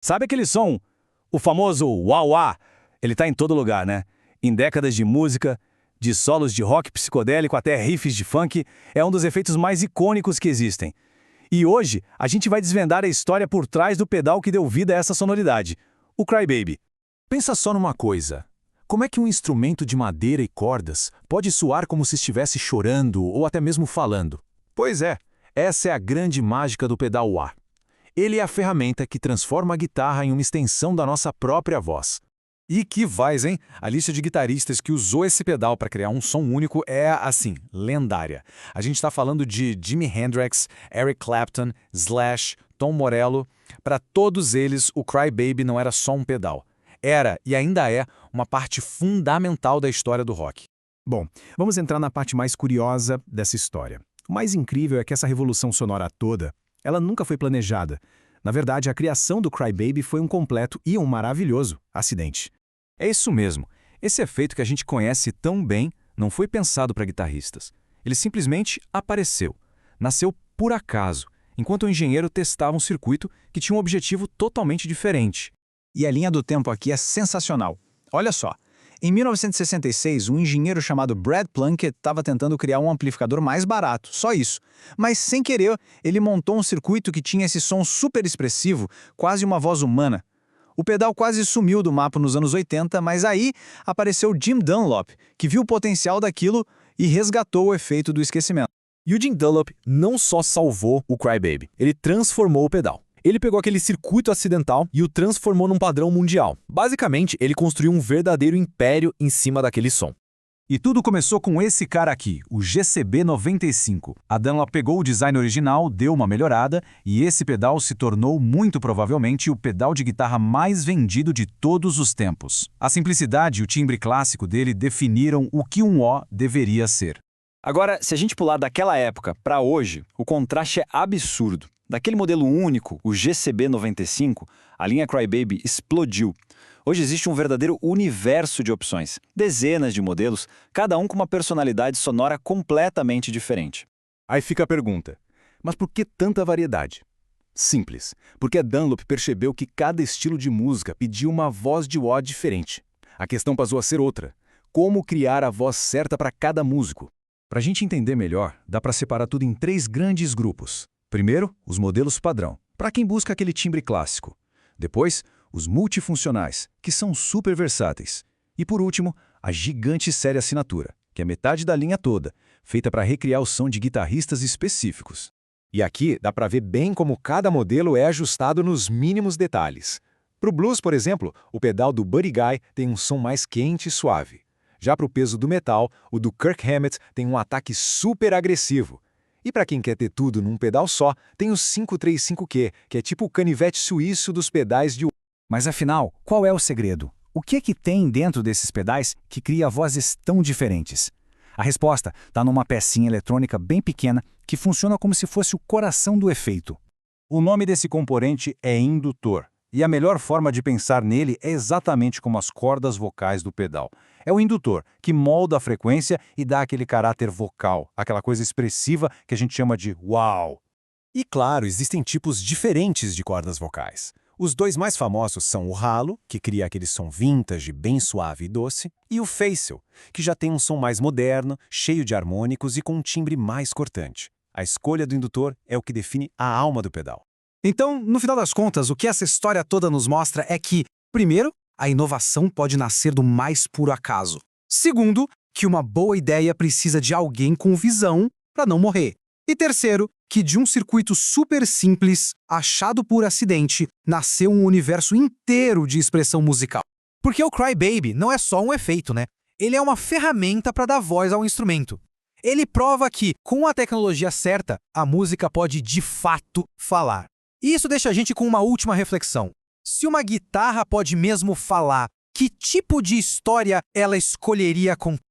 Sabe aquele som? O famoso wah-wah? Ele tá em todo lugar, né? Em décadas de música, de solos de rock psicodélico até riffs de funk, é um dos efeitos mais icônicos que existem. E hoje, a gente vai desvendar a história por trás do pedal que deu vida a essa sonoridade, o Crybaby. Pensa só numa coisa. Como é que um instrumento de madeira e cordas pode soar como se estivesse chorando ou até mesmo falando? Pois é, essa é a grande mágica do pedal wah. Ele é a ferramenta que transforma a guitarra em uma extensão da nossa própria voz. E que voz, hein? A lista de guitarristas que usou esse pedal para criar um som único é, assim, lendária. A gente está falando de Jimi Hendrix, Eric Clapton, Slash, Tom Morello. Para todos eles, o Crybaby não era só um pedal. Era, e ainda é, uma parte fundamental da história do rock. Bom, vamos entrar na parte mais curiosa dessa história. O mais incrível é que essa revolução sonora toda, ela nunca foi planejada. Na verdade, a criação do Crybaby foi um completo e um maravilhoso acidente. É isso mesmo. Esse efeito que a gente conhece tão bem não foi pensado para guitarristas. Ele simplesmente apareceu. Nasceu por acaso, enquanto o engenheiro testava um circuito que tinha um objetivo totalmente diferente. E a linha do tempo aqui é sensacional. Olha só, em 1966, um engenheiro chamado Brad Plunkett estava tentando criar um amplificador mais barato, só isso. Mas, sem querer, ele montou um circuito que tinha esse som super expressivo, quase uma voz humana. O pedal quase sumiu do mapa nos anos 80, mas aí apareceu Jim Dunlop, que viu o potencial daquilo e resgatou o efeito do esquecimento. E o Jim Dunlop não só salvou o Crybaby, ele transformou o pedal. Ele pegou aquele circuito acidental e o transformou num padrão mundial. Basicamente, ele construiu um verdadeiro império em cima daquele som. E tudo começou com esse cara aqui, o GCB95. A Dunlop pegou o design original, deu uma melhorada, e esse pedal se tornou muito provavelmente o pedal de guitarra mais vendido de todos os tempos. A simplicidade e o timbre clássico dele definiram o que um O deveria ser. Agora, se a gente pular daquela época para hoje, o contraste é absurdo. Daquele modelo único, o GCB95, a linha Crybaby explodiu. Hoje existe um verdadeiro universo de opções, dezenas de modelos, cada um com uma personalidade sonora completamente diferente. Aí fica a pergunta, mas por que tanta variedade? Simples, porque a Dunlop percebeu que cada estilo de música pedia uma voz de wah diferente. A questão passou a ser outra, como criar a voz certa para cada músico? Para a gente entender melhor, dá para separar tudo em 3 grandes grupos. Primeiro, os modelos padrão, para quem busca aquele timbre clássico. Depois, os multifuncionais, que são super versáteis. E por último, a gigante série assinatura, que é metade da linha toda, feita para recriar o som de guitarristas específicos. E aqui dá para ver bem como cada modelo é ajustado nos mínimos detalhes. Para o blues, por exemplo, o pedal do Buddy Guy tem um som mais quente e suave. Já para o peso do metal, o do Kirk Hammett tem um ataque super agressivo. E para quem quer ter tudo num pedal só, tem o 535Q, que é tipo o canivete suíço dos pedais de... Mas afinal, qual é o segredo? O que é que tem dentro desses pedais que cria vozes tão diferentes? A resposta está numa pecinha eletrônica bem pequena que funciona como se fosse o coração do efeito. O nome desse componente é indutor, e a melhor forma de pensar nele é exatamente como as cordas vocais do pedal. É o indutor, que molda a frequência e dá aquele caráter vocal, aquela coisa expressiva que a gente chama de uau. E claro, existem tipos diferentes de cordas vocais. Os 2 mais famosos são o halo, que cria aquele som vintage, bem suave e doce, e o facial, que já tem um som mais moderno, cheio de harmônicos e com um timbre mais cortante. A escolha do indutor é o que define a alma do pedal. Então, no final das contas, o que essa história toda nos mostra é que, primeiro, a inovação pode nascer do mais puro acaso. Segundo, que uma boa ideia precisa de alguém com visão para não morrer. E terceiro, que de um circuito super simples, achado por acidente, nasceu um universo inteiro de expressão musical. Porque o Crybaby não é só um efeito, né? Ele é uma ferramenta para dar voz ao instrumento. Ele prova que, com a tecnologia certa, a música pode de fato falar. E isso deixa a gente com uma última reflexão. Se uma guitarra pode mesmo falar, que tipo de história ela escolheria contar?